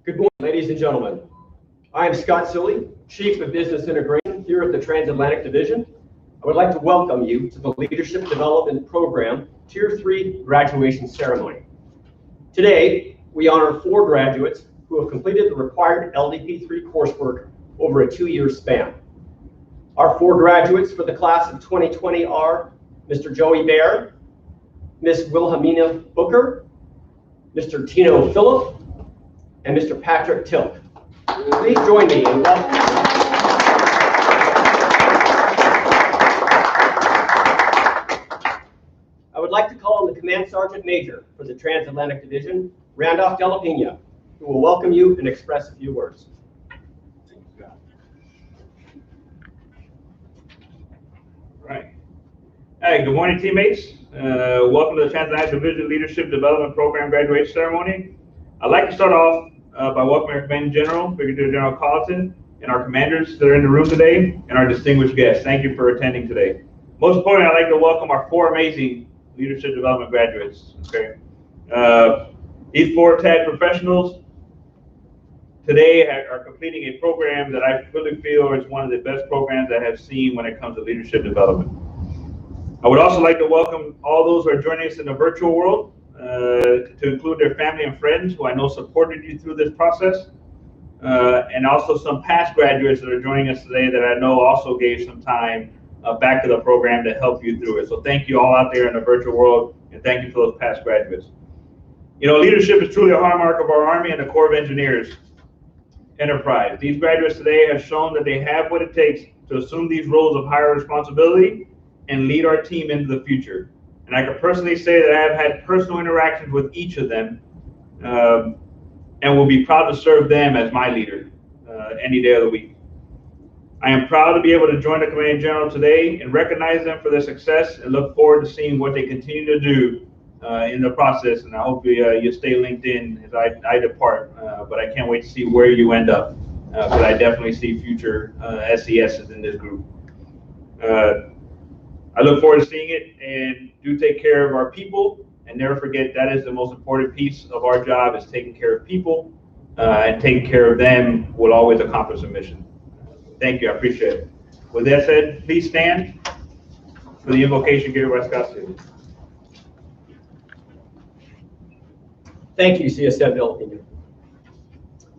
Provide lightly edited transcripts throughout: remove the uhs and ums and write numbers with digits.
Good morning, ladies and gentlemen. I am Scott Silly, Chief of Business Integration here at the Transatlantic Division. I would like to welcome you to the Leadership Development Program Tier 3 graduation ceremony. Today, we honor 4 graduates who have completed the required LDP 3 coursework over a 2-year span. Our 4 graduates for the class of 2020 are Mr. Joey Baer, Ms. Wilhelmina Booker, Mr. Tino Phillip, and Mr. Patrick Tilk. Please join me in welcoming. I would like to call on the Command Sergeant Major for the Transatlantic Division, Randolph Della Pena, who will welcome you and express a few words. Thank you, Scott. All right. Hey, good morning, teammates. Welcome to the Transatlantic Division Leadership Development Program graduation ceremony. I'd like to start off by welcoming our Commanding General, Brigadier General Colleton, and our commanders that are in the room today, and our distinguished guests. Thank you for attending today. Most importantly, I'd like to welcome our 4 amazing leadership development graduates. Okay, these 4 TAG professionals today are completing a program that I really feel is one of the best programs I have seen when it comes to leadership development. I would also like to welcome all those who are joining us in the virtual world, to include their family and friends who I know supported you through this process, and also some past graduates that are joining us today that I know also gave some time back to the program to help you through it. So thank you all out there in the virtual world, and thank you for those past graduates. You know, leadership is truly a hallmark of our Army and the Corps of Engineers enterprise. These graduates today have shown that they have what it takes to assume these roles of higher responsibility and lead our team into the future. And I can personally say that I have had personal interactions with each of them, and will be proud to serve them as my leader any day of the week. I am proud to be able to join the Command General today and recognize them for their success, and look forward to seeing what they continue to do in the process. And I hope you stay linked in as I depart, but I can't wait to see where you end up, because I definitely see future SESs in this group. I look forward to seeing it, and do take care of our people, and never forget that is the most important piece of our job, is taking care of people, and taking care of them will always accomplish a mission. Thank you, I appreciate it. With that said, please stand for the invocation given by Scott City. Thank you, CSM Della Pena.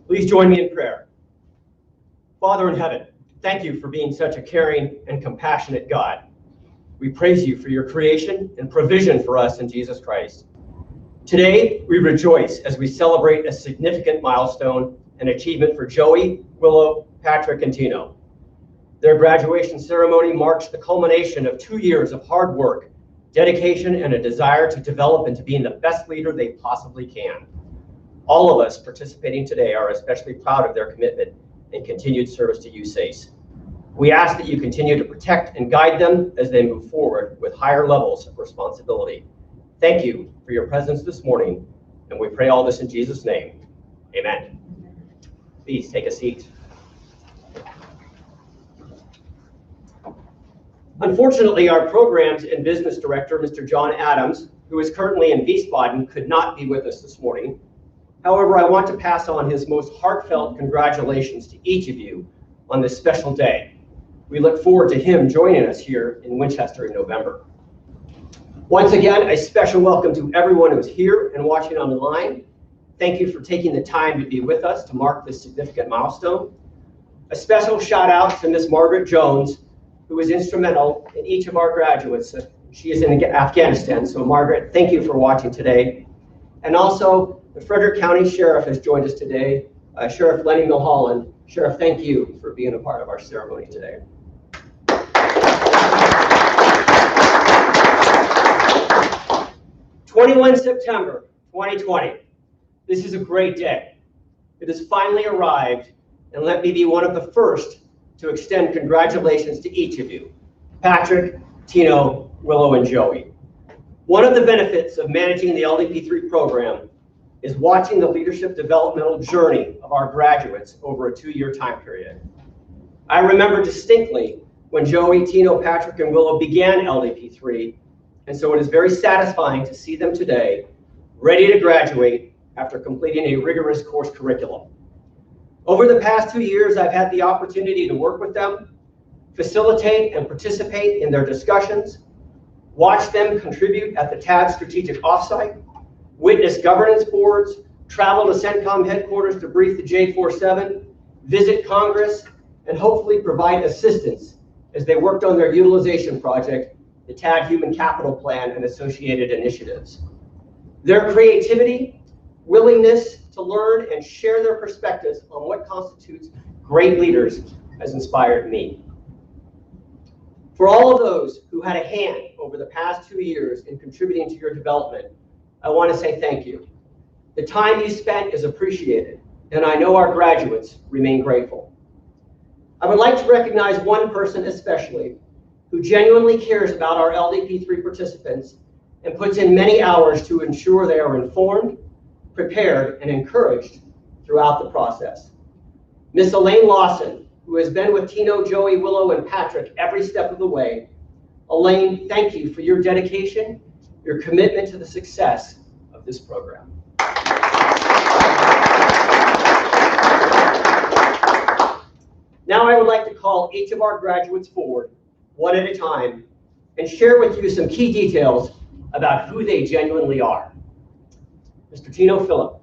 Please join me in prayer. Father in heaven, thank you for being such a caring and compassionate God. We praise you for your creation and provision for us in Jesus Christ. Today, we rejoice as we celebrate a significant milestone and achievement for Joey, Willow, Patrick, and Tino. Their graduation ceremony marks the culmination of 2 years of hard work, dedication, and a desire to develop into being the best leader they possibly can. All of us participating today are especially proud of their commitment and continued service to USACE. We ask that you continue to protect and guide them as they move forward with higher levels of responsibility. Thank you for your presence this morning, and we pray all this in Jesus' name. Amen. Please take a seat. Unfortunately, our Programs and Business Director, Mr. John Adams, who is currently in Wiesbaden, could not be with us this morning. However, I want to pass on his most heartfelt congratulations to each of you on this special day. We look forward to him joining us here in Winchester in November. Once again, a special welcome to everyone who's here and watching online. Thank you for taking the time to be with us to mark this significant milestone. A special shout out to Ms. Margaret Jones, who was instrumental in each of our graduates. She is in Afghanistan, so Margaret, thank you for watching today. And also, the Frederick County Sheriff has joined us today, Sheriff Lenny Milholland. Sheriff, thank you for being a part of our ceremony today. 21 September 2020. This is a great day. It has finally arrived, and let me be one of the first to extend congratulations to each of you, Patrick, Tino, Willow, and Joey. One of the benefits of managing the LDP3 program is watching the leadership developmental journey of our graduates over a 2-year time period. I remember distinctly when Joey, Tino, Patrick, and Willow began LDP3, and so it is very satisfying to see them today, ready to graduate after completing a rigorous course curriculum. Over the past 2 years, I've had the opportunity to work with them, facilitate and participate in their discussions, watch them contribute at the TAD Strategic Offsite, witness governance boards, travel to CENTCOM headquarters to brief the J47, visit Congress, and hopefully provide assistance as they worked on their utilization project, the TAD Human Capital Plan and associated initiatives. Their creativity, willingness to learn and share their perspectives on what constitutes great leaders has inspired me. For all of those who had a hand over the past 2 years in contributing to your development, I want to say thank you. The time you spent is appreciated, and I know our graduates remain grateful. I would like to recognize one person especially who genuinely cares about our LDP3 participants and puts in many hours to ensure they are informed, prepared, and encouraged throughout the process. Miss Elaine Lawson, who has been with Tino, Joey, Willow, and Patrick every step of the way. Elaine, thank you for your dedication, your commitment to the success of this program. Now I would like to call each of our graduates forward, one at a time, and share with you some key details about who they genuinely are. Mr. Tino Phillip.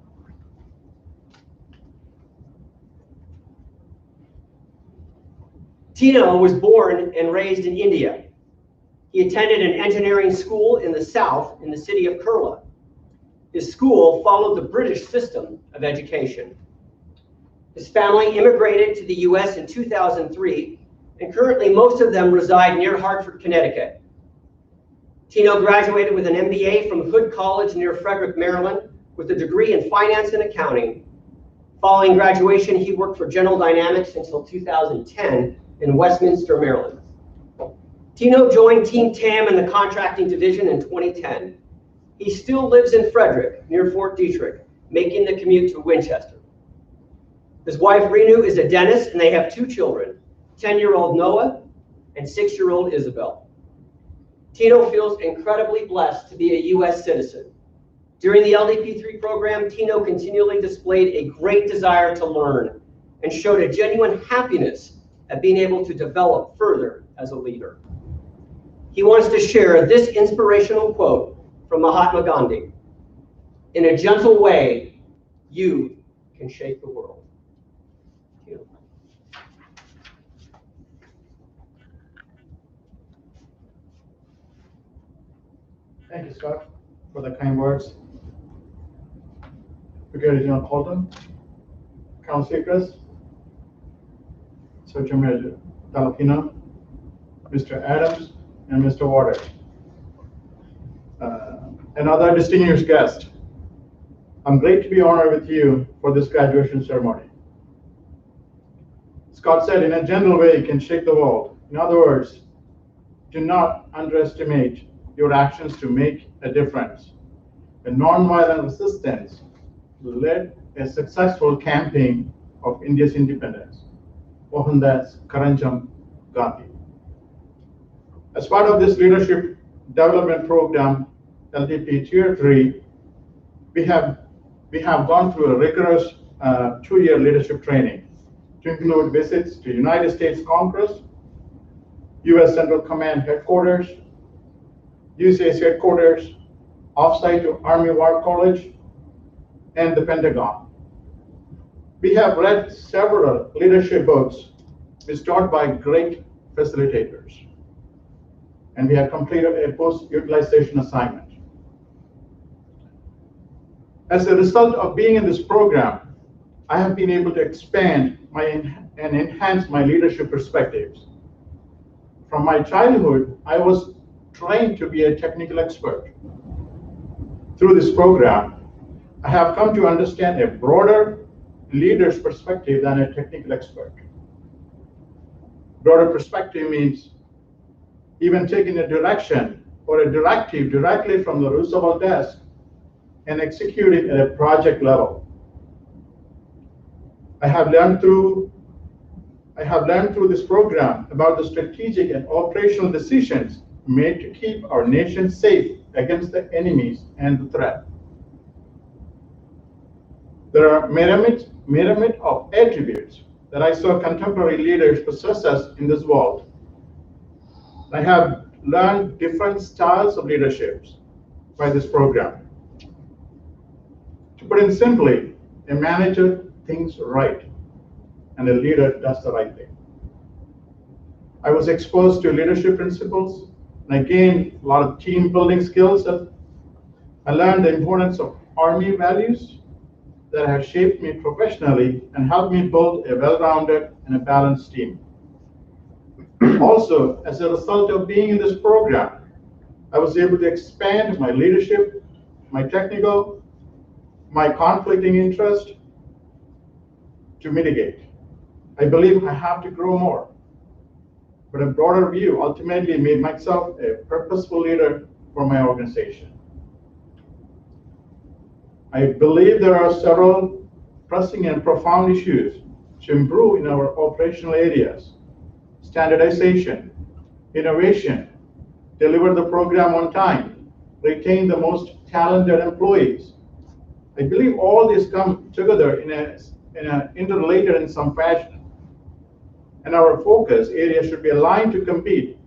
Tino was born and raised in India. He attended an engineering school in the south in the city of Kerala. His school followed the British system of education. His family immigrated to the US in 2003, and currently most of them reside near Hartford, Connecticut. Tino graduated with an MBA from Hood College near Frederick, Maryland, with a degree in finance and accounting. Following graduation, he worked for General Dynamics until 2010 in Westminster, Maryland. Tino joined Team TAM in the contracting division in 2010. He still lives in Frederick, near Fort Detrick, making the commute to Winchester. His wife, Renu, is a dentist, and they have 2 children, 10-year-old Noah and 6-year-old Isabel. Tino feels incredibly blessed to be a US citizen. During the LDP3 program, Tino continually displayed a great desire to learn and showed a genuine happiness at being able to develop further as a leader. He wants to share this inspirational quote from Mahatma Gandhi: "In a gentle way, you can shape the world." Thank you, Scott, for the kind words. Brigadier General Colton, Council Secrets, Sergeant Major Talapino, Mr. Adams, and Mr. Waters. And other distinguished guests, I'm great to be honored with you for this graduation ceremony. Scott said, in a general way, you can shake the world. In other words, do not underestimate your actions to make a difference. The nonviolent resistance led a successful campaign of India's independence, Mohandas Karamchand Gandhi. As part of this leadership development program, LDP Tier 3, we have gone through a rigorous 2-year leadership training to include visits to United States Congress, US Central Command headquarters, USA's headquarters, offsite to Army War College, and the Pentagon. We have read several leadership books which taught by great facilitators, and we have completed a post-utilization assignment. As a result of being in this program, I have been able to expand and enhance my leadership perspectives. From my childhood, I was trained to be a technical expert. Through this program, I have come to understand a broader leader's perspective than a technical expert. Broader perspective means even taking a direction or a directive directly from the Roosevelt desk and execute it at a project level. I have learned through this program about the strategic and operational decisions made to keep our nation safe against the enemies and the threat. There are myriad of attributes that I saw contemporary leaders possess in this world. I have learned different styles of leadership by this program. To put it simply, a manager thinks right, and a leader does the right thing. I was exposed to leadership principles, and I gained a lot of team building skills. I learned the importance of Army values that have shaped me professionally and helped me build a well-rounded and a balanced team. Also, as a result of being in this program, I was able to expand my leadership, my technical, my conflicting interest to mitigate. I believe I have to grow more, but a broader view ultimately made myself a purposeful leader for my organization. I believe there are several pressing and profound issues to improve in our operational areas: standardization, innovation, deliver the program on time, retain the most talented employees. I believe all these come together in a interrelated in some fashion. And our focus area should be aligned to compete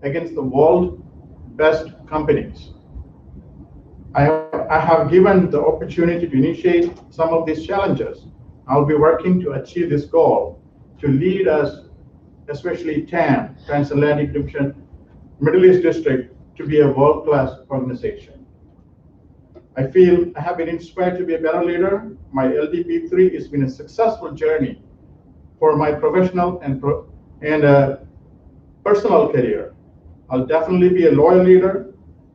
against the world's best companies. I have given the opportunity to initiate some of these challenges. I'll be working to achieve this goal, to lead us, especially TAM, Transatlantic Division, Middle East District, to be a world-class organization. I feel I have been inspired to be a better leader. My LDP3 has been a successful journey for my professional and personal career. I'll definitely be a loyal leader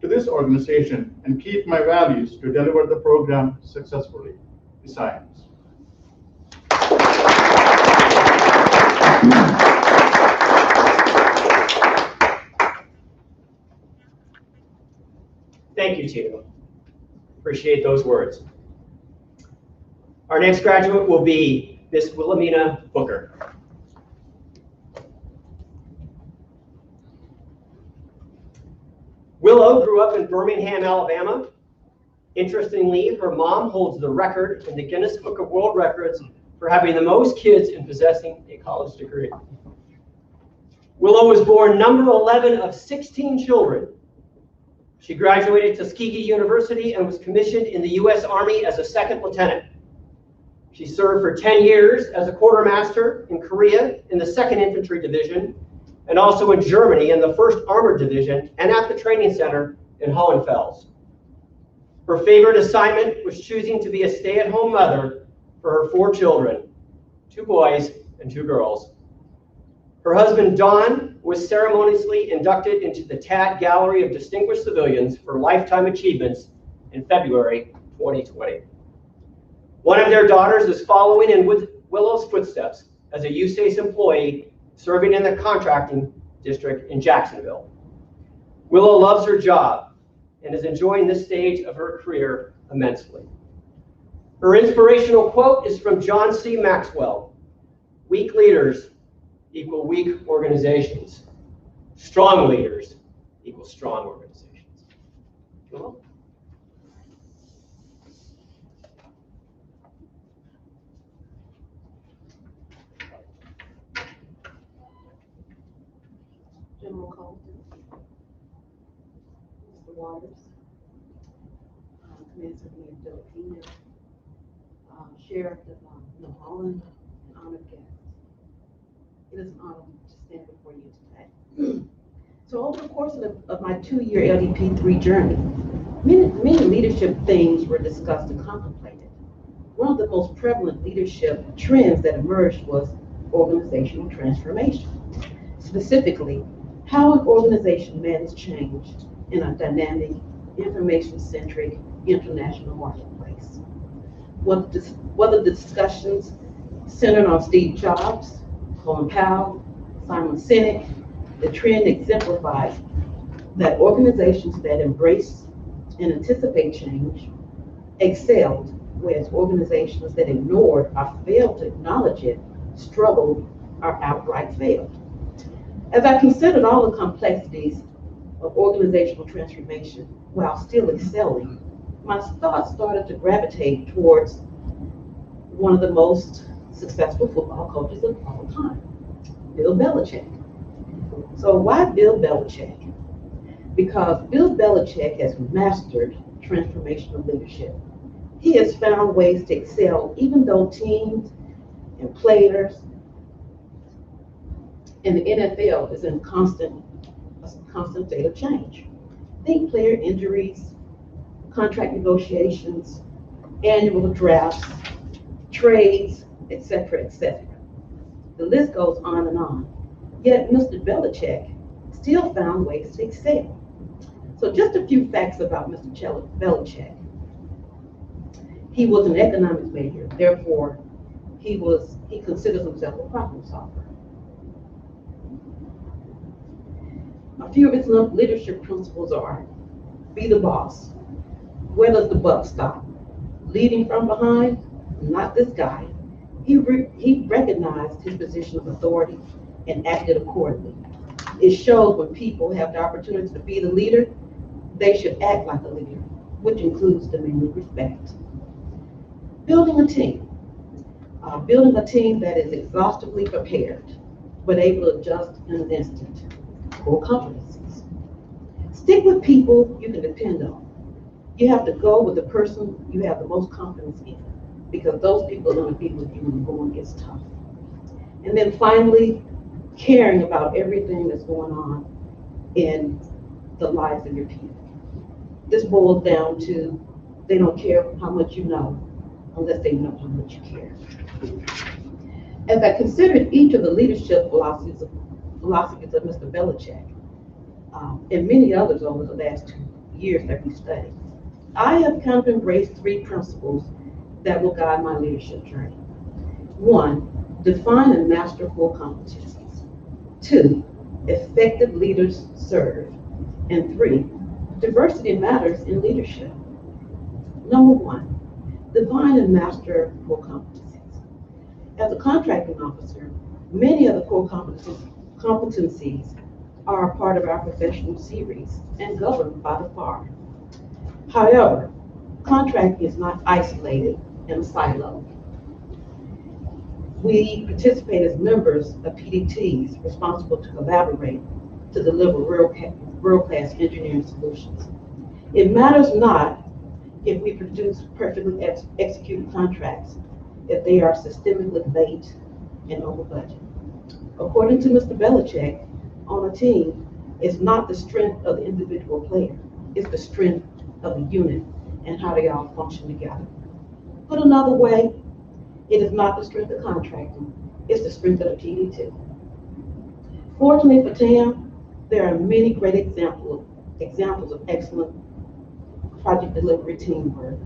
to this organization and keep my values to deliver the program successfully. Besides. Thank you, Tito. Appreciate those words. Our next graduate will be Miss Wilhelmina Booker. Willow grew up in Birmingham, Alabama. Interestingly, her mom holds the record in the Guinness Book of World Records for having the most kids and possessing a college degree. Willow was born number 11 of 16 children. She graduated Tuskegee University and was commissioned in the U.S. Army as a second lieutenant. She served for 10 years as a quartermaster in Korea in the 2nd Infantry Division, and also in Germany in the 1st Armored Division and at the training center in Hohenfels. Her favorite assignment was choosing to be a stay-at-home mother for her 4 children, 2 boys and 2 girls. Her husband, Don, was ceremoniously inducted into the TAD Gallery of Distinguished Civilians for Lifetime Achievements in February 2020. One of their daughters is following in Willow's footsteps as a USACE employee serving in the contracting district in Jacksonville. Willow loves her job and is enjoying this stage of her career immensely. Her inspirational quote is from John C. Maxwell: "Weak leaders equal weak organizations. Strong leaders equal strong organizations." Cool. General Colton, Mr. Waters, Command Secretary Philippines, Sheriff of New Holland, and honored guests. It is an honor to stand before you today. So over the course of my 2-year LDP3 journey, many leadership themes were discussed and contemplated. One of the most prevalent leadership trends that emerged was organizational transformation. Specifically, how an organization manages change in a dynamic, information-centric international marketplace. Whether the discussions centered on Steve Jobs, Colin Powell, Simon Sinek, the trend exemplifies that organizations that embrace and anticipate change excelled, whereas organizations that ignored or failed to acknowledge it struggled or outright failed. As I considered all the complexities of organizational transformation while still excelling, my thoughts started to gravitate towards one of the most successful football coaches of all time, Bill Belichick. So why Bill Belichick? Because Bill Belichick has mastered transformational leadership. He has found ways to excel even though teams and players in the NFL is in a constant state of change. Think player injuries, contract negotiations, annual drafts, trades, etc., etc. The list goes on and on. Yet Mr. Belichick still found ways to excel. So just a few facts about Mr. Belichick. He was an economics major, therefore he considers himself a problem solver. A few of his leadership principles are: be the boss. Where does the buck stop? Leading from behind? Not this guy. He recognized his position of authority and acted accordingly. It shows when people have the opportunity to be the leader, they should act like a leader, which includes demanding respect. Building a team. Building a team that is exhaustively prepared, but able to adjust in an instant. Core competencies. Stick with people you can depend on. You have to go with the person you have the most confidence in, because those people are going to be with you when the going gets tough. And then finally, caring about everything that's going on in the lives of your people. This boils down to they don't care how much you know unless they know how much you care. As I considered each of the leadership philosophies of Mr. Belichick, and many others over the last 2 years that we studied, I have kind of embraced 3 principles that will guide my leadership journey. 1, define and master core competencies. 2, effective leaders serve. And 3, diversity matters in leadership. Number 1, define and master core competencies. As a contracting officer, many of the core competencies are a part of our professional series and governed by the FAR. However, contracting is not isolated in a silo. We participate as members of PDTs responsible to collaborate to deliver world-class engineering solutions. It matters not if we produce perfectly executed contracts, if they are systemically late and over budget. According to Mr. Belichick, on a team, it's not the strength of the individual player, it's the strength of the unit and how they all function together. Put another way, it is not the strength of contracting, it's the strength of the PDT. Fortunately for TAM, there are many great examples of excellent project delivery teamwork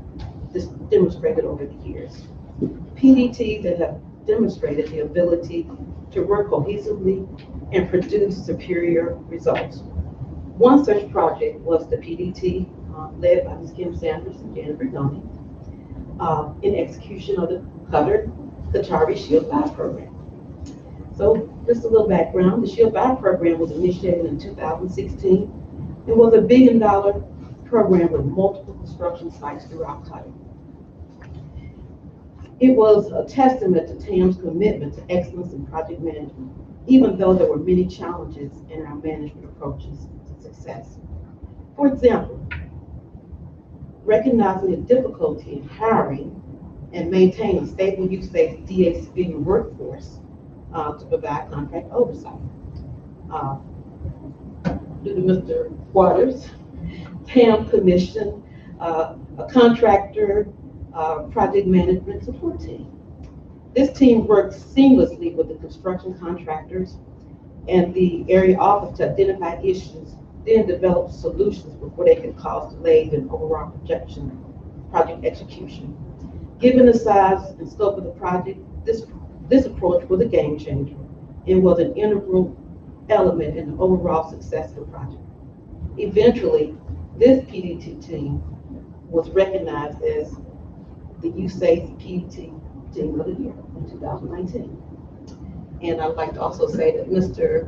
demonstrated over the years. PDTs that have demonstrated the ability to work cohesively and produce superior results. One such project was the PDT led by Ms. Kim Sanders and Janet Bernoni in execution of the Qatari Shield 5 program. So just a little background, the Shield 5 program was initiated in 2016 and was a $1 billion program with multiple construction sites throughout Qatar. It was a testament to TAM's commitment to excellence in project management, even though there were many challenges in our management approaches to success. For example, recognizing the difficulty in hiring and maintaining a stable use-based DA civilian workforce to provide contract oversight. Due to Mr. Waters, TAM commissioned a contractor project management support team. This team worked seamlessly with the construction contractors and the area office to identify issues, then develop solutions before they could cause delays in overall project execution. Given the size and scope of the project, this approach was a game changer and was an integral element in the overall success of the project. Eventually, this PDT team was recognized as the USAID PDT Team of the Year in 2019. And I'd like to also say that Mr.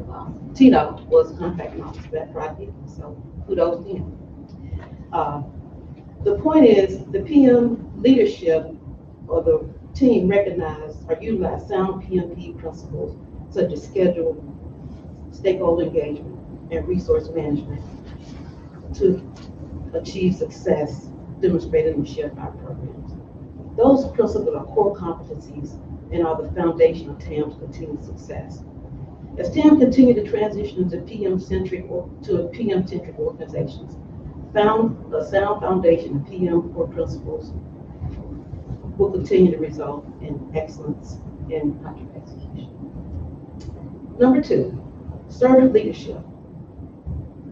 Tino was contracting officer for that project, so kudos to him. The point is, the PM leadership, or the team recognize or utilize sound PMP principles such as schedule, stakeholder engagement, and resource management to achieve success demonstrated in the shared power programs. Those principles are core competencies and are the foundation of TAM's continued success. As TAM continue to transition to PM-centric organizations, found a sound foundation of PM core principles will continue to result in excellence in project execution. Number 2, servant leadership.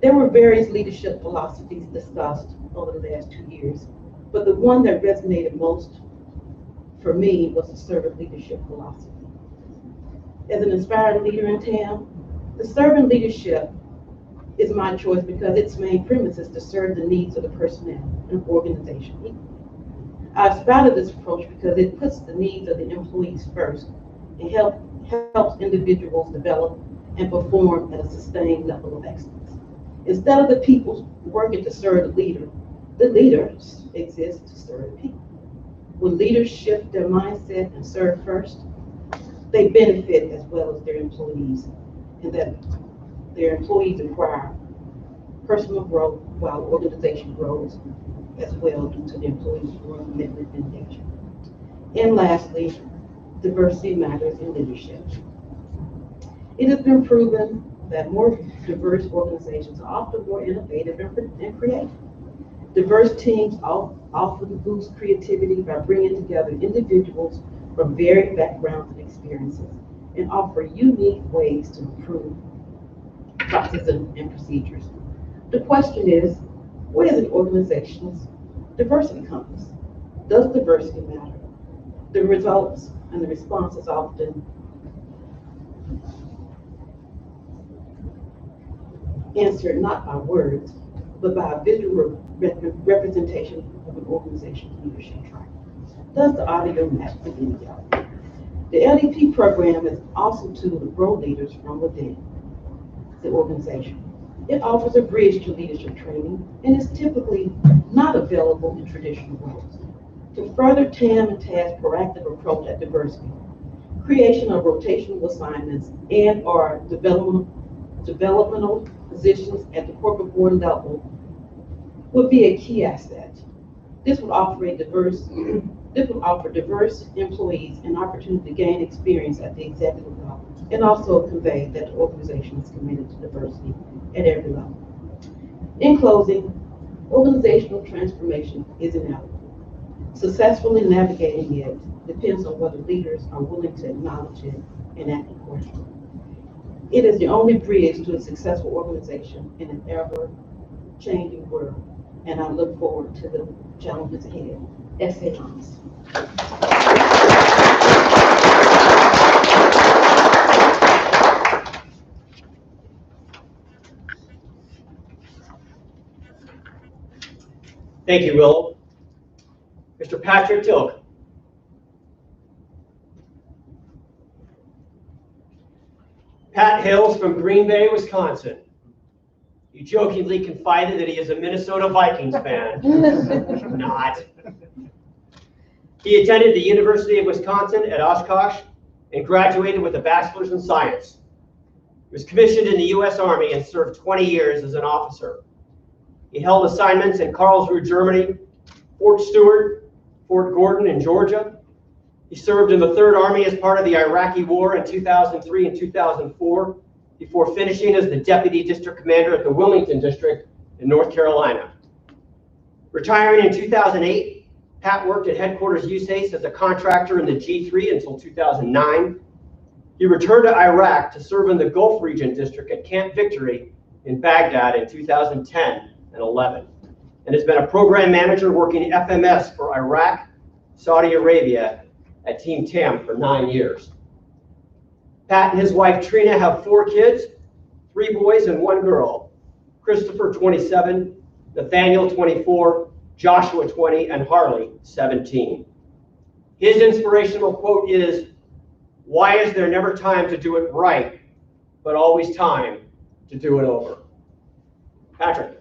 There were various leadership philosophies discussed over the last 2 years, but the one that resonated most for me was the servant leadership philosophy. As an inspired leader in TAM, the servant leadership is my choice because its main premise is to serve the needs of the personnel and organization equally. I've spouted this approach because it puts the needs of the employees first and helps individuals develop and perform at a sustained level of excellence. Instead of the people working to serve the leaders exist to serve the people. When leaders shift their mindset and serve first, they benefit as well as their employees, and that their employees acquire personal growth while the organization grows as well due to the employees' growth, commitment, and engagement. And lastly, diversity matters in leadership. It has been proven that more diverse organizations are often more innovative and creative. Diverse teams often boost creativity by bringing together individuals from varied backgrounds and experiences and offer unique ways to improve processes and procedures. The question is, what is an organization's diversity compass? Does diversity matter? The results and the responses often answered not by words, but by a visual representation of an organization's leadership track. Does the audio match the video? The LDP program is also a tool to grow leaders from within the organization. It offers a bridge to leadership training and is typically not available in traditional roles. To further TAM and TAS's proactive approach at diversity, creation of rotational assignments and or developmental positions at the corporate board level would be a key asset. This would offer diverse employees an opportunity to gain experience at the executive level and also convey that the organization is committed to diversity at every level. In closing, organizational transformation is inevitable. Successfully navigating it depends on whether leaders are willing to acknowledge it and act accordingly. It is the only bridge to a successful organization in an ever-changing world, and I look forward to the challenges ahead. S.A. Thomas. Thank you, Will. Mr. Patrick Tilk. Pat hails from Green Bay, Wisconsin. He jokingly confided that he is a Minnesota Vikings fan. Not. He attended the University of Wisconsin at Oshkosh and graduated with a bachelor's in science. He was commissioned in the U.S. Army and served 20 years as an officer. He held assignments in Karlsruhe, Germany, Fort Stewart, Fort Gordon in Georgia. He served in the Third Army as part of the Iraqi War in 2003 and 2004, before finishing as the Deputy District Commander at the Wilmington District in North Carolina. Retiring in 2008, Pat worked at Headquarters USACE as a contractor in the G3 until 2009. He returned to Iraq to serve in the Gulf Region District at Camp Victory in Baghdad in 2010 and 11, and has been a program manager working FMS for Iraq, Saudi Arabia at Team TAM for 9 years. Pat and his wife Trina have 4 kids, 3 boys and 1 girl. Christopher, 27, Nathaniel, 24, Joshua, 20, and Harley, 17. His inspirational quote is, "Why is there never time to do it right, but always time to do it over?" Patrick.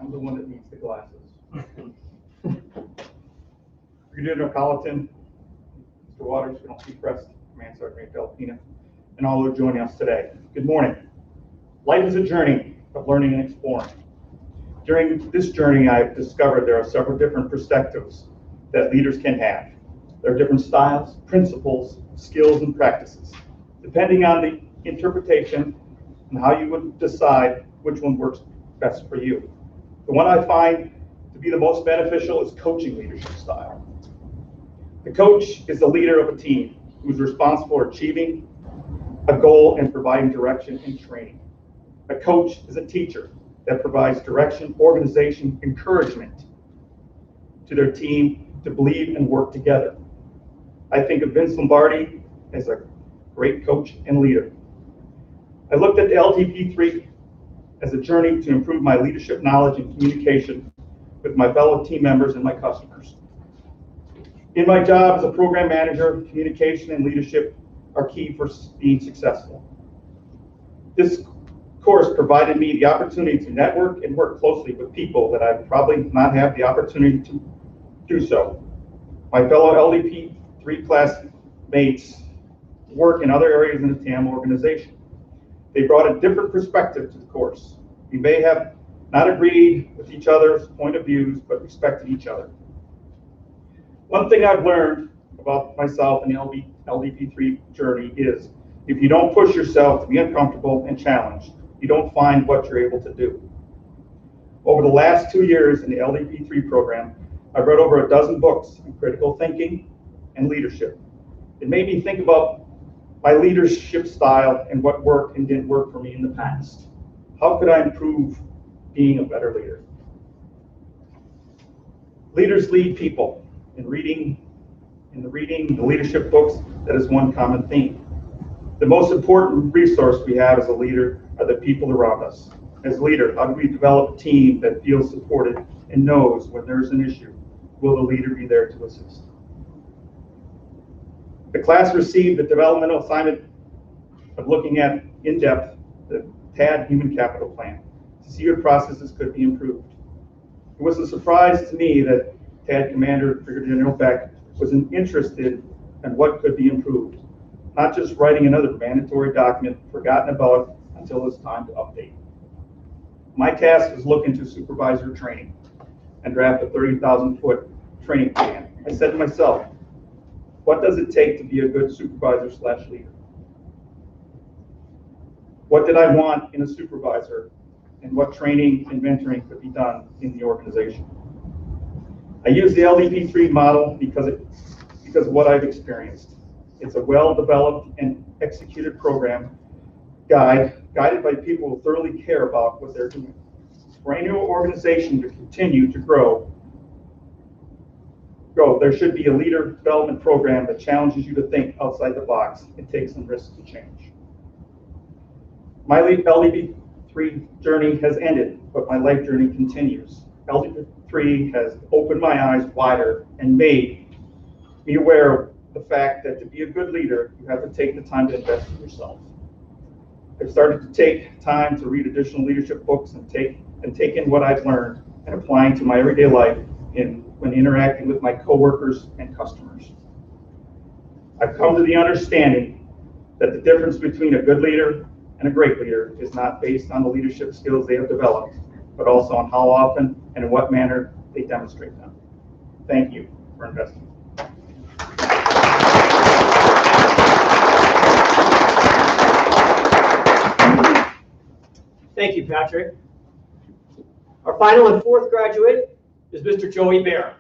I'm the one that needs the glasses. Brigadier Colleton, Mr. Waters, Colonel Seacrest, Command Sergeant Delpina, and all who are joining us today. Good morning. Life is a journey of learning and exploring. During this journey, I've discovered there are several different perspectives that leaders can have. There are different styles, principles, skills, and practices, depending on the interpretation and how you would decide which one works best for you. The one I find to be the most beneficial is coaching leadership style. The coach is the leader of a team who's responsible for achieving a goal and providing direction and training. A coach is a teacher that provides direction, organization, encouragement to their team to believe and work together. I think of Vince Lombardi as a great coach and leader. I looked at the LDP3 as a journey to improve my leadership knowledge and communication with my fellow team members and my customers. In my job as a program manager, communication and leadership are key for being successful. This course provided me the opportunity to network and work closely with people that I'd probably not have the opportunity to do so. My fellow LDP3 classmates work in other areas in the TAM organization. They brought a different perspective to the course. We may have not agreed with each other's point of views, but respected each other. One thing I've learned about myself in the LDP3 journey is if you don't push yourself to be uncomfortable and challenged, you don't find what you're able to do. Over the last 2 years in the LDP3 program, I've read over a dozen books on critical thinking and leadership. It made me think about my leadership style and what worked and didn't work for me in the past. How could I improve being a better leader? Leaders lead people. In reading the leadership books, that is one common theme. The most important resource we have as a leader are the people around us. As a leader, how do we develop a team that feels supported and knows when there's an issue? Will the leader be there to assist? The class received the developmental assignment of looking at, in depth, the TAD Human Capital Plan to see what processes could be improved. It was a surprise to me that TAD Commander Brigadier General Beck was interested in what could be improved, not just writing another mandatory document forgotten about until it's time to update. My task was look into supervisor training and draft a 30,000-foot training plan. I said to myself, what does it take to be a good supervisor/leader? What did I want in a supervisor, and what training and mentoring could be done in the organization? I use the LDP3 model because of what I've experienced. It's a well-developed and executed program guided by people who thoroughly care about what they're doing. For any organization to continue to grow, there should be a leader development program that challenges you to think outside the box and take some risks to change. My LDP3 journey has ended, but my life journey continues. LDP3 has opened my eyes wider and made me aware of the fact that to be a good leader, you have to take the time to invest in yourself. I've started to take time to read additional leadership books and take in what I've learned and applying to my everyday life when interacting with my coworkers and customers. I've come to the understanding that the difference between a good leader and a great leader is not based on the leadership skills they have developed, but also on how often and in what manner they demonstrate them. Thank you for investing. Thank you, Patrick. Our final and fourth graduate is Mr. Joey Bear.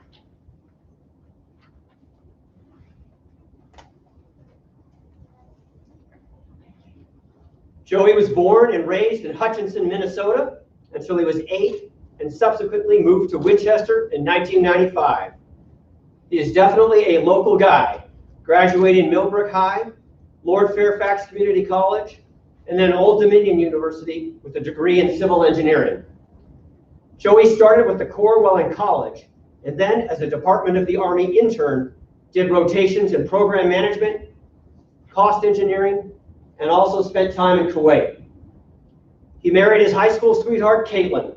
Joey was born and raised in Hutchinson, Minnesota until he was 8 and subsequently moved to Winchester in 1995. He is definitely a local guy, graduating Millbrook High, Lord Fairfax Community College, and then Old Dominion University with a degree in civil engineering. Joey started with the Corps while in college, and then as a Department of the Army intern, did rotations in program management, cost engineering, and also spent time in Kuwait. He married his high school sweetheart, Caitlin,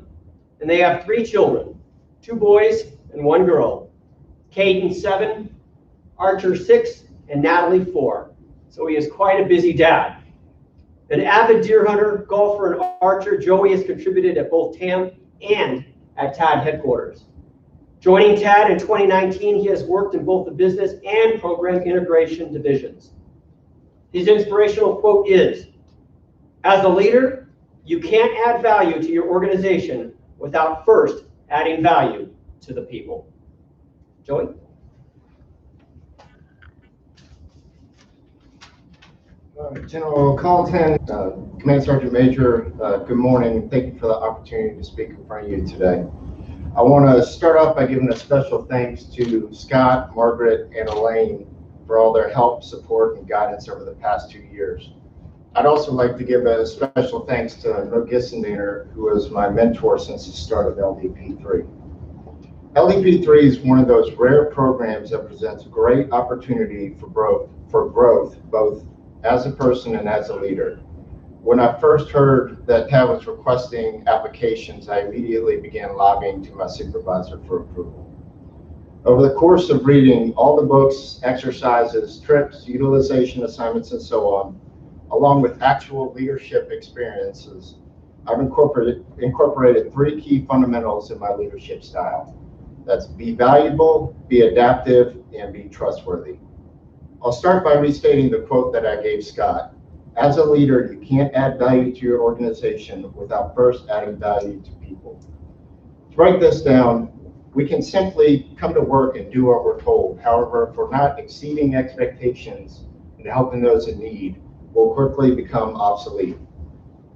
and they have 3 children, 2 boys and 1 girl. Caden 7, Archer 6, and Natalie 4. So he is quite a busy dad. An avid deer hunter, golfer, and archer, Joey has contributed at both TAM and at TAD headquarters. Joining TAD in 2019, he has worked in both the business and program integration divisions. His inspirational quote is, "As a leader, you can't add value to your organization without first adding value to the people." Joey? General Colleton, Command Sergeant Major, good morning. Thank you for the opportunity to speak in front of you today. I want to start off by giving a special thanks to Scott, Margaret, and Elaine for all their help, support, and guidance over the past 2 years. I'd also like to give a special thanks to Noah Gissendaner, who was my mentor since the start of LDP3. LDP3 is one of those rare programs that presents a great opportunity for growth, both as a person and as a leader. When I first heard that TAD was requesting applications, I immediately began lobbying to my supervisor for approval. Over the course of reading all the books, exercises, trips, utilization assignments, and so on, along with actual leadership experiences, I've incorporated 3 key fundamentals in my leadership style. That's be valuable, be adaptive, and be trustworthy. I'll start by restating the quote that I gave Scott. As a leader, you can't add value to your organization without first adding value to people. To break this down, we can simply come to work and do what we're told. However, if we're not exceeding expectations and helping those in need, we'll quickly become obsolete.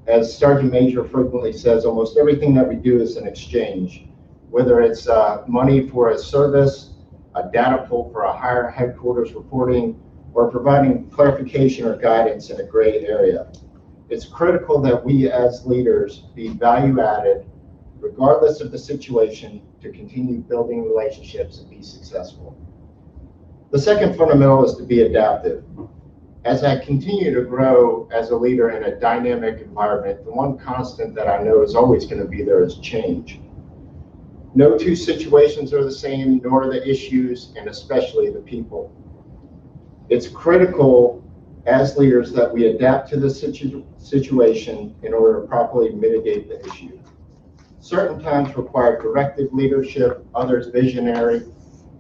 As Sergeant Major frequently says, almost everything that we do is an exchange, whether it's money for a service, a data pull for a higher headquarters reporting, or providing clarification or guidance in a gray area. It's critical that we as leaders be value added, regardless of the situation, to continue building relationships and be successful. The second fundamental is to be adaptive. As I continue to grow as a leader in a dynamic environment, the one constant that I know is always going to be there is change. No 2 situations are the same, nor are the issues, and especially the people. It's critical as leaders that we adapt to the situation in order to properly mitigate the issue. Certain times require directive leadership, others visionary,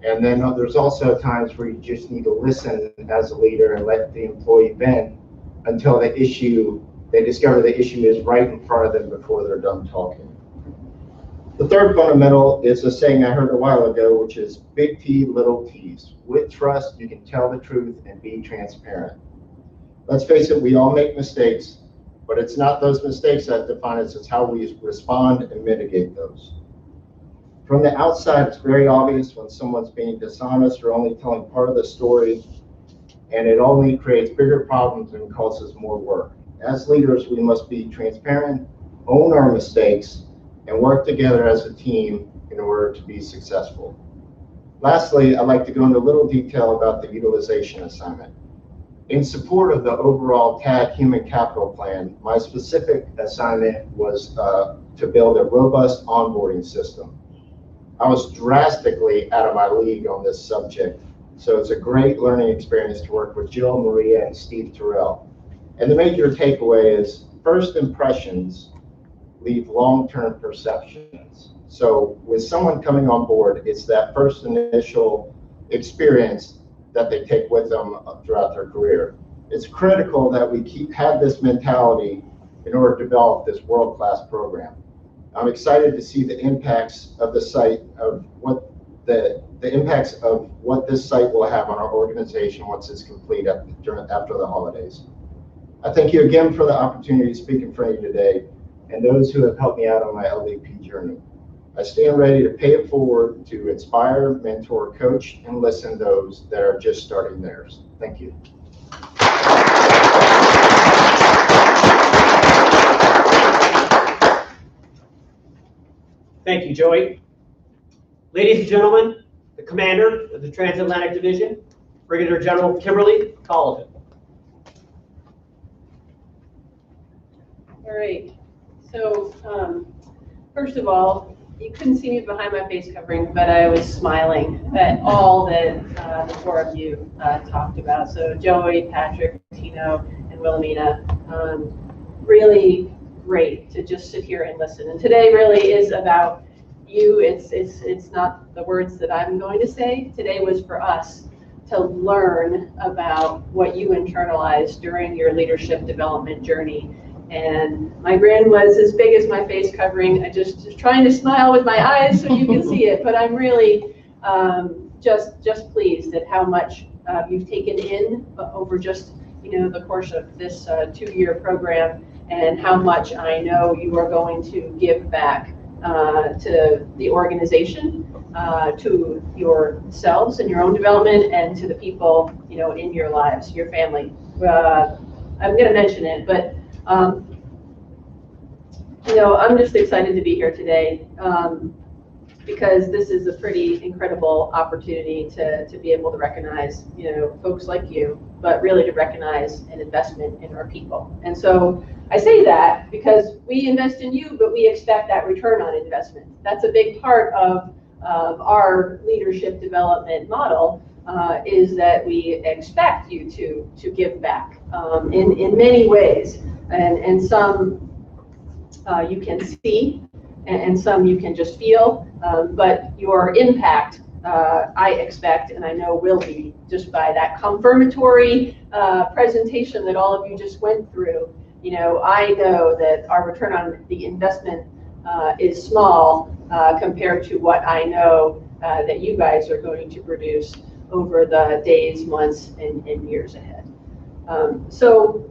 and then there's also times where you just need to listen as a leader and let the employee vent until they discover the issue is right in front of them before they're done talking. The third fundamental is a saying I heard a while ago, which is big T, little t's. With trust, you can tell the truth and be transparent. Let's face it, we all make mistakes, but it's not those mistakes that define us, it's how we respond and mitigate those. From the outside, it's very obvious when someone's being dishonest or only telling part of the story, and it only creates bigger problems and causes more work. As leaders, we must be transparent, own our mistakes, and work together as a team in order to be successful. Lastly, I'd like to go into a little detail about the utilization assignment. In support of the overall TAD Human Capital Plan, my specific assignment was to build a robust onboarding system. I was drastically out of my league on this subject, so it's a great learning experience to work with Jill, Maria, and Steve Terrell. And the major takeaway is first impressions leave long-term perceptions. So with someone coming on board, it's that first initial experience that they take with them throughout their career. It's critical that we have this mentality in order to develop this world-class program. I'm excited to see the impacts of the site, of what the impacts of what this site will have on our organization once it's complete after the holidays. I thank you again for the opportunity to speak in front of you today, and those who have helped me out on my LDP journey. I stand ready to pay it forward to inspire, mentor, coach, and listen to those that are just starting theirs. Thank you. Thank you, Joey. Ladies and gentlemen, the commander of the Transatlantic Division, Brigadier General Kimberly Colleton. All right, so First of all, you couldn't see me behind my face covering, but I was smiling at all that the four of you talked about. So Joey, Patrick, Tino, and Wilhelmina, really great to just sit here and listen. And today really is about you. It's not the words that I'm going to say. Today was for us to learn about what you internalized during your leadership development journey. And my grin was as big as my face covering. I just was trying to smile with my eyes so you can see it, but I'm really just pleased at how much you've taken in over just the course of this 2-year program, and how much I know you are going to give back to the organization, to yourselves and your own development, and to the people in your lives, your family. I'm going to mention it, but I'm just excited to be here today because this is a pretty incredible opportunity to be able to recognize folks like you, but really to recognize an investment in our people. And so I say that because we invest in you, but we expect that return on investment. That's a big part of our leadership development model, is that we expect you to give back in many ways, and some you can see, and some you can just feel, but your impact, I expect, and I know will be, just by that confirmatory presentation that all of you just went through. I know that our return on the investment is small compared to what I know that you guys are going to produce over the days, months, and years ahead. So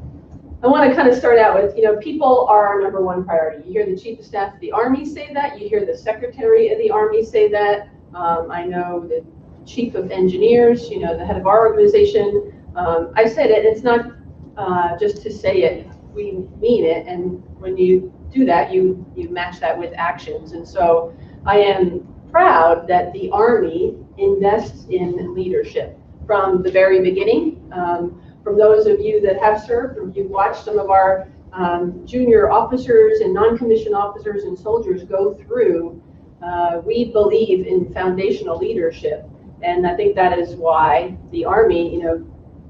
I want to kind of start out with, people are our number one priority. You hear the Chief of Staff of the Army say that. You hear the Secretary of the Army say that. I know the Chief of Engineers, the head of our organization. I said it. It's not just to say it. We mean it. And when you do that, you match that with actions. And so I am proud that the Army invests in leadership from the very beginning. From those of you that have served, or you've watched some of our junior officers and non-commissioned officers and soldiers go through, we believe in foundational leadership. And I think that is why the Army,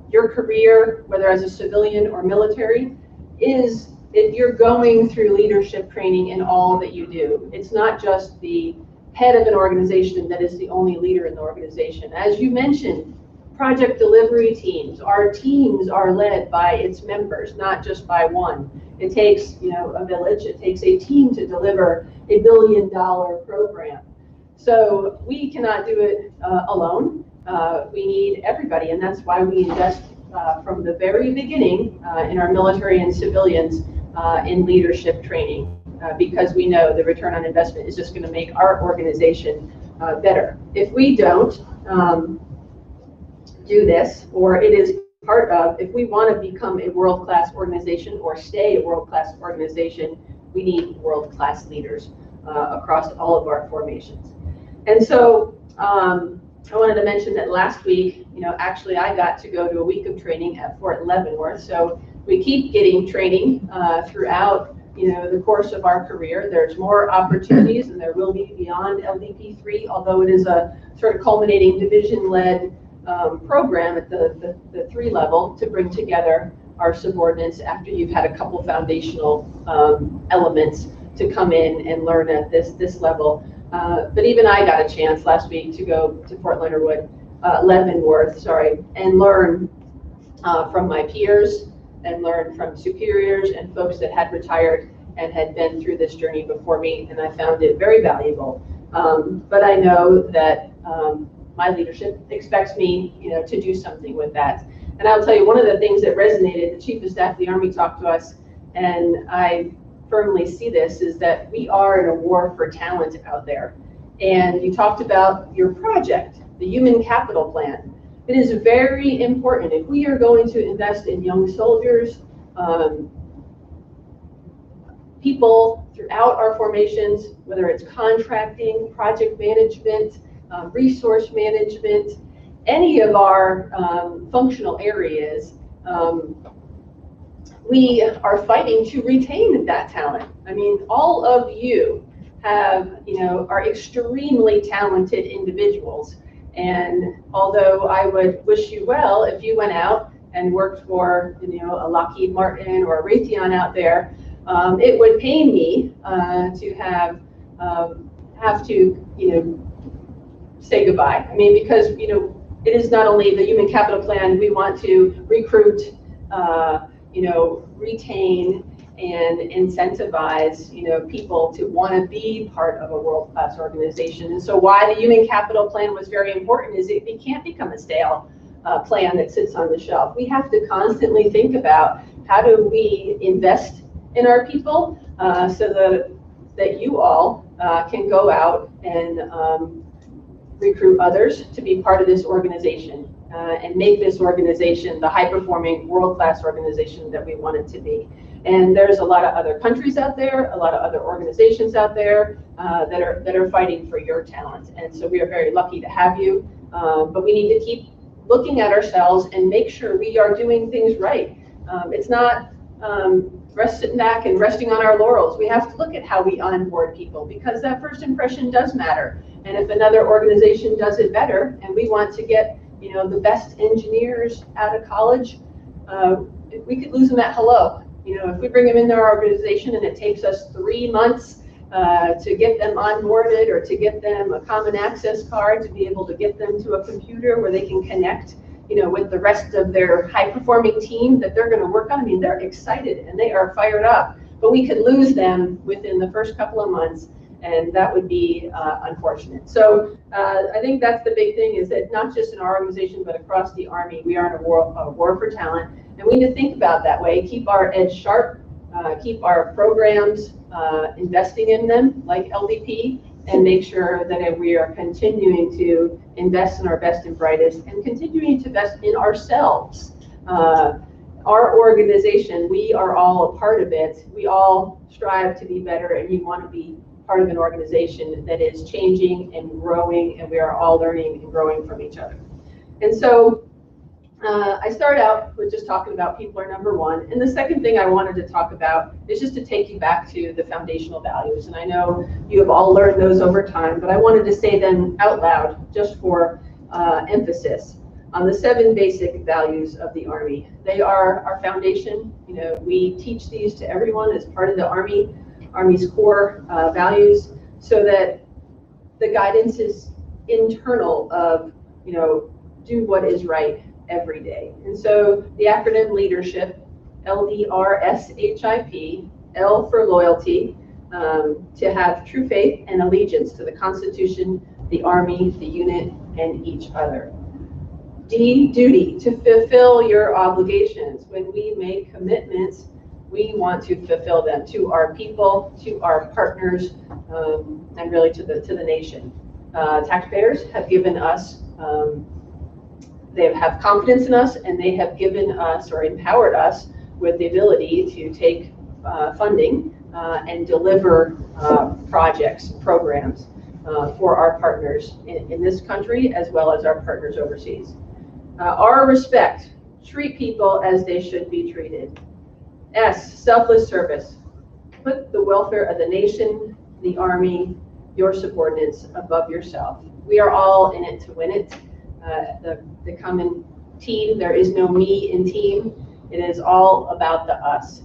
your career, whether as a civilian or military, is if you're going through leadership training in all that you do. It's not just the head of an organization that is the only leader in the organization. As you mentioned, project delivery teams. Our teams are led by its members, not just by one. It takes, a village. It takes a team to deliver a $1 billion program. So we cannot do it alone. We need everybody, and that's why we invest from the very beginning in our military and civilians in leadership training, because we know the return on investment is just going to make our organization better. If we don't do this, or it is part of, if we want to become a world-class organization or stay a world-class organization, we need world-class leaders across all of our formations. And so I wanted to mention that last week, actually I got to go to a week of training at Fort Leavenworth. So we keep getting training throughout the course of our career. There's more opportunities, and there will be beyond LDP 3, although it is a sort of culminating division-led program at the 3 level to bring together our subordinates after you've had a couple foundational elements to come in and learn at this level. But even I got a chance last week to go to Fort Leavenworth, and learn from my peers, and learn from superiors and folks that had retired and had been through this journey before me, and I found it very valuable. But I know that my leadership expects me, to do something with that. And I'll tell you, one of the things that resonated, the Chief of Staff of the Army talked to us, and I firmly see this, is that we are in a war for talent out there. And you talked about your project, the Human Capital Plan. It is very important. If we are going to invest in young soldiers, people throughout our formations, whether it's contracting, project management, resource management, any of our functional areas, we are fighting to retain that talent. I mean, all of you are extremely talented individuals. And although I would wish you well if you went out and worked for a Lockheed Martin or a Raytheon out there, it would pain me to have to say goodbye. I mean, because it is not only the human capital plan. We want to recruit, retain, and incentivize people to want to be part of a world-class organization. And so why the human capital plan was very important is it can't become a stale plan that sits on the shelf. We have to constantly think about how do we invest in our people so that you all can go out and recruit others to be part of this organization and make this organization the high-performing, world-class organization that we want it to be. And there's a lot of other countries out there, a lot of other organizations out there that are fighting for your talent. And so we are very lucky to have you. But we need to keep looking at ourselves and make sure we are doing things right. It's not sitting back and resting on our laurels. We have to look at how we onboard people, because that first impression does matter. And if another organization does it better, and we want to get the best engineers out of college, we could lose them at hello. If we bring them into our organization and it takes us 3 months to get them onboarded or to get them a common access card, to be able to get them to a computer where they can connect with the rest of their high-performing team that they're going to work on. I mean, they're excited and they are fired up, but we could lose them within the first couple of months, and that would be unfortunate. So I think that's the big thing, is that not just in our organization, but across the Army, we are in a war for talent, and we need to think about that way, keep our edge sharp, keep our programs investing in them, like LDP, and make sure that we are continuing to invest in our best and brightest, and continuing to invest in ourselves. Our organization, we are all a part of it. We all strive to be better, and you want to be part of an organization that is changing and growing, and we are all learning and growing from each other. And so I start out with just talking about people are number one. And the second thing I wanted to talk about is just to take you back to the foundational values. And I know you have all learned those over time, but I wanted to say them out loud just for emphasis on the 7 basic values of the Army. They are our foundation. We teach these to everyone as part of the Army's core values, so that the guidance is internal of, do what is right every day. And so the acronym leadership, LDRSHIP, L for loyalty, to have true faith and allegiance to the Constitution, the Army, the unit, and each other. D, duty, to fulfill your obligations. When we make commitments, we want to fulfill them to our people, to our partners, and really to the nation. Taxpayers have given us, they have confidence in us, and they have given us or empowered us with the ability to take funding and deliver projects, programs for our partners in this country, as well as our partners overseas. Our respect, treat people as they should be treated. S, selfless service. Put the welfare of the nation, the Army, your subordinates above yourself. We are all in it to win it. The common team, there is no me in team. It is all about the us.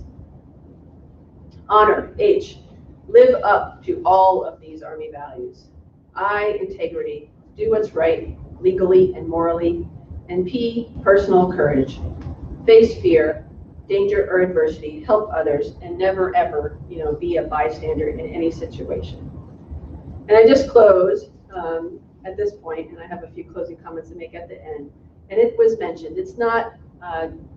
Honor, H, live up to all of these Army values. I, integrity, do what's right legally and morally. And P, personal courage. Face fear, danger or adversity, help others, and never ever, be a bystander in any situation. And I just close at this point, and I have a few closing comments to make at the end. And it was mentioned, it's not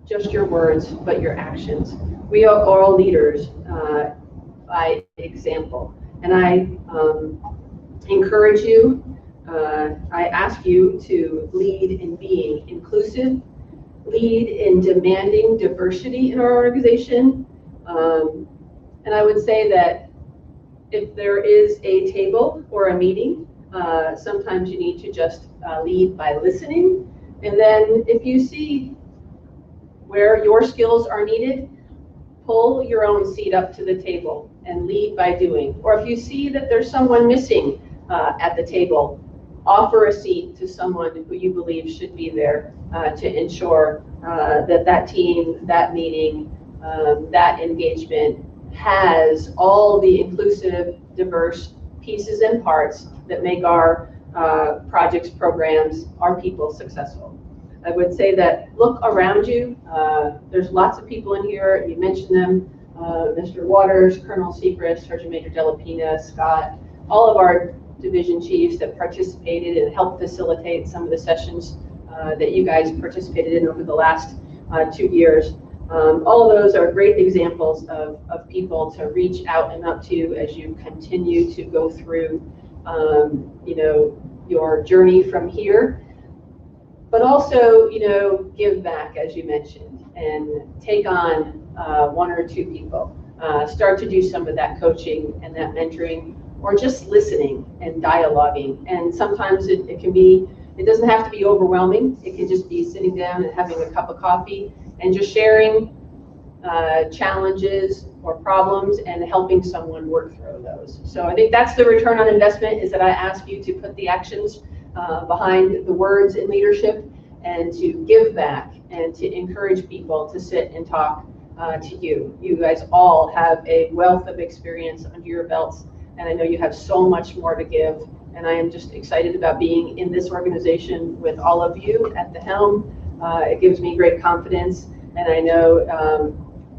just your words, but your actions. We are all leaders by example. And I encourage you, I ask you to lead in being inclusive, lead in demanding diversity in our organization. And I would say that if there is a table or a meeting, sometimes you need to just lead by listening. And then if you see where your skills are needed, pull your own seat up to the table and lead by doing. Or if you see that there's someone missing at the table, offer a seat to someone who you believe should be there to ensure that that team, that meeting, that engagement has all the inclusive, diverse pieces and parts that make our projects, programs, our people successful. I would say that look around you. There's lots of people in here. You mentioned them, Mr. Waters, Colonel Seacrest, Sergeant Major Delapina, Scott, all of our division chiefs that participated and helped facilitate some of the sessions that you guys participated in over the last 2 years. All of those are great examples of people to reach out and up to as you continue to go through, your journey from here. But also, give back, as you mentioned, and take on 1 or 2 people. Start to do some of that coaching and that mentoring, or just listening and dialoguing. And sometimes it doesn't have to be overwhelming. It can just be sitting down and having a cup of coffee and just sharing challenges or problems and helping someone work through those. So I think that's the return on investment, is that I ask you to put the actions behind the words in leadership and to give back and to encourage people to sit and talk to you. You guys all have a wealth of experience under your belts, and I know you have so much more to give. And I am just excited about being in this organization with all of you at the helm. It gives me great confidence, and I know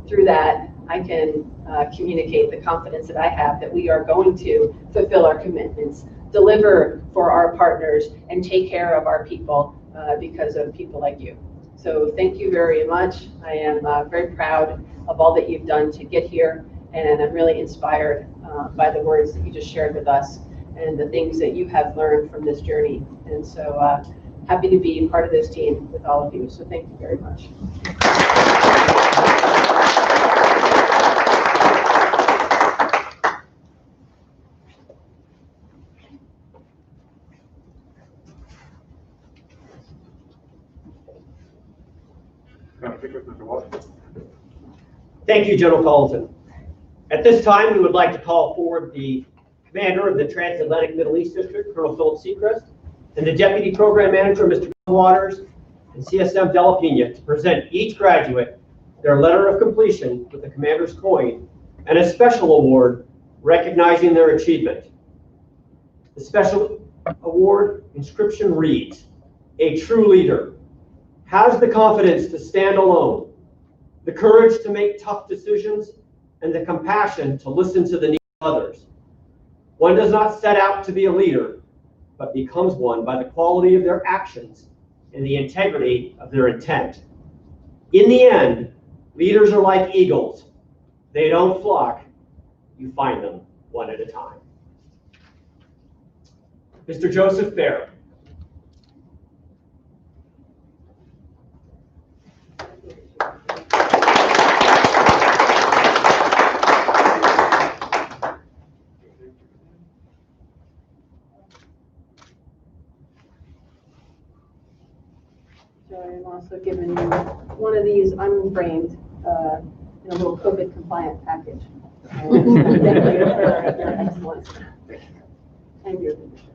through that I can communicate the confidence that I have that we are going to fulfill our commitments, deliver for our partners, and take care of our people because of people like you. So thank you very much. I am very proud of all that you've done to get here, and I'm really inspired by the words that you just shared with us and the things that you have learned from this journey. And so happy to be part of this team with all of you. So thank you very much. Thank you, General Colleton. At this time, we would like to call forward the commander of the Transatlantic Middle East District, Colonel Philip Seacrest, and the Deputy Program Manager, Mr. Waters, and CSM Delapina to present each graduate their letter of completion with the Commander's Coin and a special award recognizing their achievement. The special award inscription reads, "A true leader has the confidence to stand alone, the courage to make tough decisions, and the compassion to listen to the needs of others. One does not set out to be a leader, but becomes one by the quality of their actions and the integrity of their intent. In the end, leaders are like eagles. They don't flock. You find them one at a time." Mr. Joseph Baer. So I'm also giving you one of these unframed in a little COVID compliant package. Thank you for your excellence and your leadership.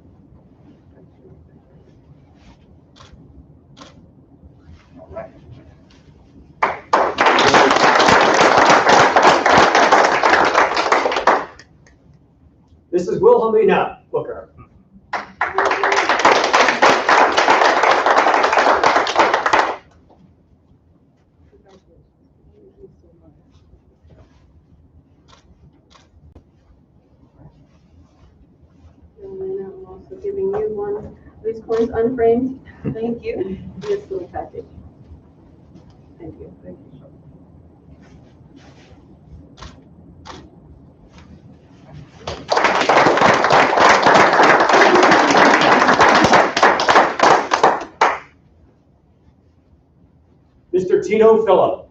All right. Mrs. Wilhelmina Booker. And I'm also giving you one of these coins unframed. Thank you. This little package. Thank you. Thank you. Mr. Tito Phillip.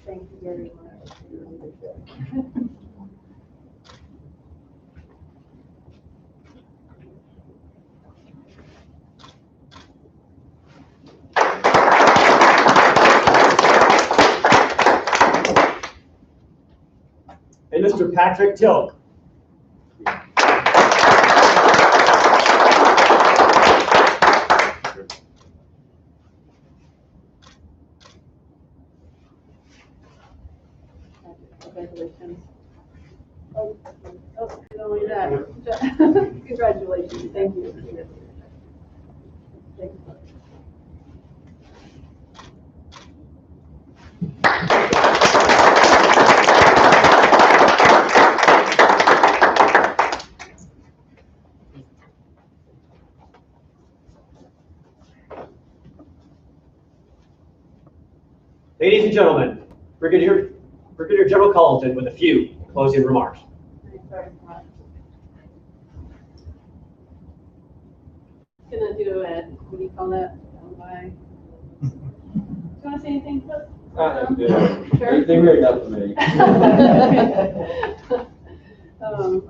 Thank you very much for your leadership. Patrick Tilk. Congratulations. Oh, not only that, congratulations, thank you. Thank you. Ladies and gentlemen, Brigadier General Carleton with a few closing remarks. Gonna do a, what do you call that? Do you want to say anything, Cliff? Sure. They really got for me.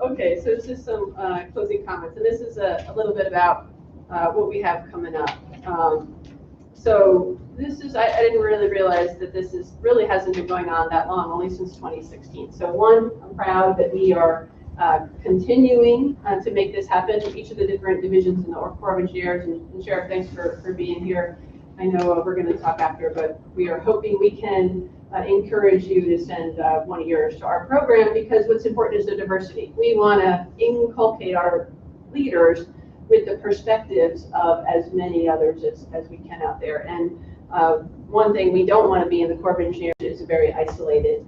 Okay, so this is some closing comments, and this is a little bit about what we have coming up. So this is, I didn't really realize that this is really hasn't been going on that long, only since 2016. So one, I'm proud that we are continuing to make this happen. Each of the different divisions in the Corps of Engineers, and Sheriff, thanks for being here. I know we're going to talk after, but we are hoping we can encourage you to send one of yours to our program, because what's important is the diversity. We want to inculcate our leaders with the perspectives of as many others as we can out there. And one thing we don't want to be in the Corps of Engineers is a very isolated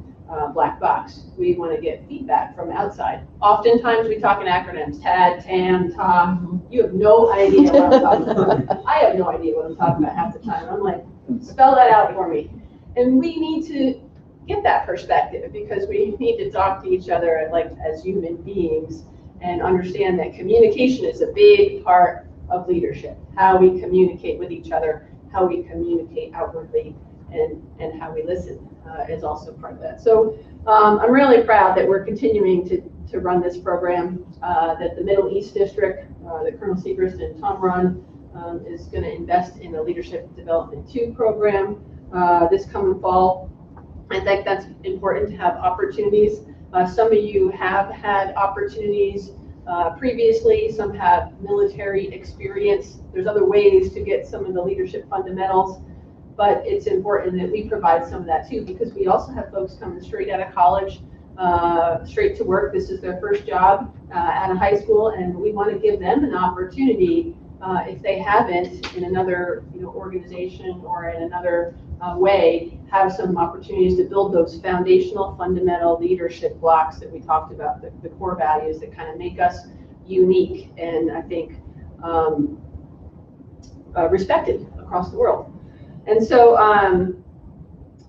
black box. We want to get feedback from outside. Oftentimes we talk in acronyms, TAD, TAM, TOM. You have no idea what I'm talking about. I have no idea what I'm talking about half the time. I'm like, spell that out for me. And we need to get that perspective, because we need to talk to each other like as human beings and understand that communication is a big part of leadership. How we communicate with each other, how we communicate outwardly, and how we listen is also part of that. So I'm really proud that we're continuing to run this program, that the Middle East District, that Colonel Segrist and Tom run, is going to invest in a Leadership Development 2 program this coming fall. I think that's important to have opportunities. Some of you have had opportunities previously, some have military experience. There's other ways to get some of the leadership fundamentals, but it's important that we provide some of that too, because we also have folks coming straight out of college, straight to work. This is their first job out of high school, and we want to give them an opportunity, if they haven't in another organization or in another way, have some opportunities to build those foundational, fundamental leadership blocks that we talked about, the core values that kind of make us unique and I think respected across the world. And so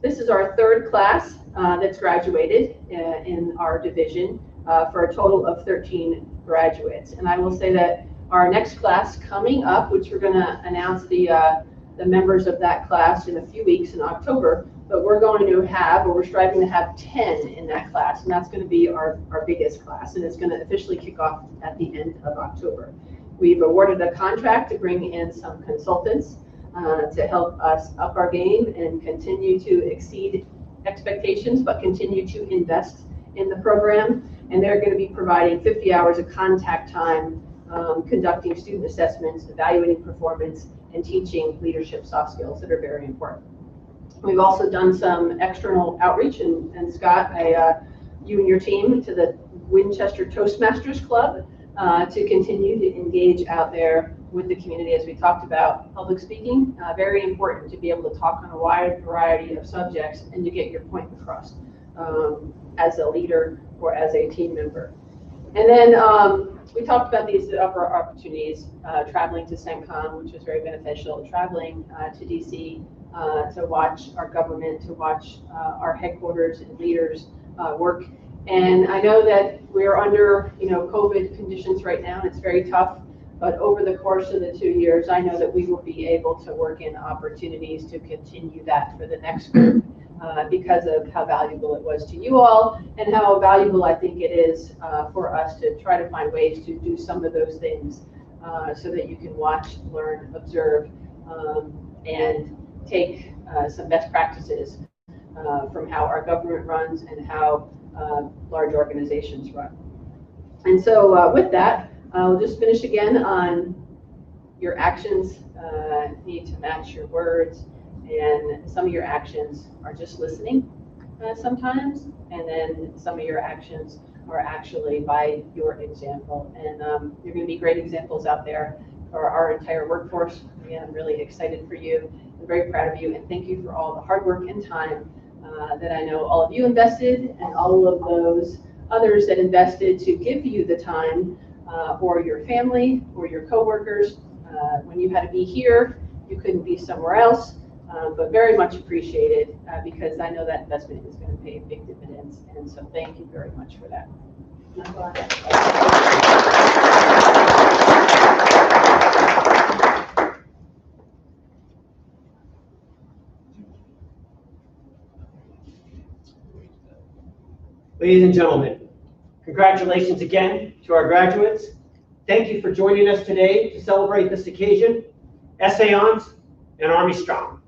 this is our third class that's graduated in our division for a total of 13 graduates. And I will say that our next class coming up, which we're going to announce the members of that class in a few weeks in October, but we're going to have, or we're striving to have 10 in that class, and that's going to be our biggest class, and it's going to officially kick off at the end of October. We've awarded a contract to bring in some consultants to help us up our game and continue to exceed expectations, but continue to invest in the program. And they're going to be providing 50 hours of contact time, conducting student assessments, evaluating performance, and teaching leadership soft skills that are very important. We've also done some external outreach, and Scott, you and your team, to the Winchester Toastmasters Club to continue to engage out there with the community. As we talked about public speaking, very important to be able to talk on a wide variety of subjects and to get your point across as a leader or as a team member. And then we talked about these upper opportunities, traveling to CENTCOM, which was very beneficial, traveling to DC to watch our government, to watch our headquarters and leaders work. And I know that we're under COVID conditions right now, and it's very tough. But over the course of the 2 years, I know that we will be able to work in opportunities to continue that for the next group because of how valuable it was to you all and how valuable I think it is for us to try to find ways to do some of those things so that you can watch, learn, observe, and take some best practices from how our government runs and how large organizations run. And so with that, I'll just finish again on your actions need to match your words, and some of your actions are just listening sometimes, and then some of your actions are actually by your example. And you're going to be great examples out there for our entire workforce. Again, I'm really excited for you. I'm very proud of you, and thank you for all the hard work and time that I know all of you invested, and all of those others that invested to give you the time, or your family or your coworkers. When you had to be here, you couldn't be somewhere else, but very much appreciated because I know that investment is going to pay big dividends. And so thank you very much for that. Ladies and gentlemen, congratulations again to our graduates. Thank you for joining us today to celebrate this occasion. Essayons and Army Strong.